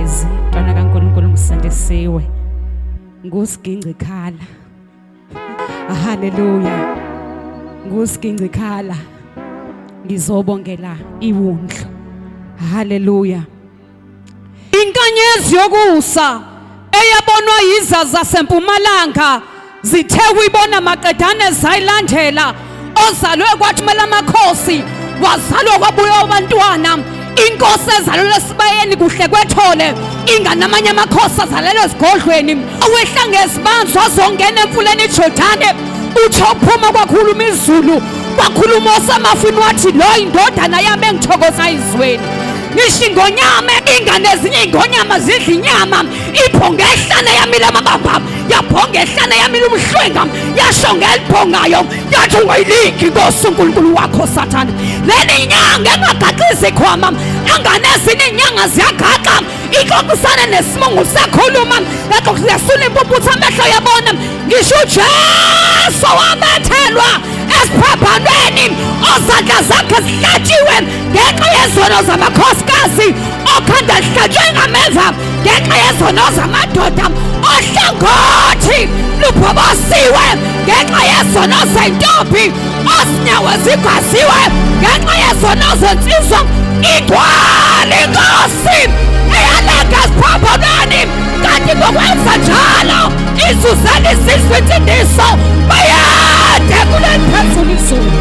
Nkosi, Mntwana kaNkulunkulu ngisindisiwe. Ngusiginci khala. Haleluya. Ngusiginci khala. Ngizobongela iWundlu. Haleluya. Inkanyezi yokusa eyabonwa yizaza zaseMpumalanga zithe uyibona maqedane zayilandela. Ozalwe kwathi malamakhosi wazalwa kwabuya abantwana. Inkosi ezalelwe esibayeni kuhle kwethole, inganamanye amakhosi azalelwe esigodlweni. Owehla ngezibanzwa azongena emfuleni iJordani, uthi ophuma kwakhuluma izulu, kwakhuluma osamafini wathi lo indodana yami engithokoza izweni. Ngisho ingonyama, ingane ezinye ingonyama zidla inyama, iphonga ehlane yami lamabamba, yaphonga ehlane yami lumhlwenga, yasho ngelibhongayo, yathi ungayilingi Nkosi uNkulunkulu wakho Sathane. Leli inyanga engagaxisi khwama, angane ezinye inyanga ziyagaxa, ixoxisana nesimungu sakhuluma, yaxoxisana impuputha amehlo yabona. Ngisho uJesu wamethelwa esiphaphanweni, ozandla zakhe zihlatshiwe ngenxa yezono zamakhosikazi, okhanda lihlatshwe ngameva ngenxa yezono zamadoda, ohlangothi luphobosiwe ngenxa yezono zentombi, ozinyawo zigaziwe ngenxa yezono zensizwa. Igcwale inkosi eyalenga esiphaphanweni, kanti ngokwenza njalo izuzele isizwe insindiso bayade kuleli phezulu izulu.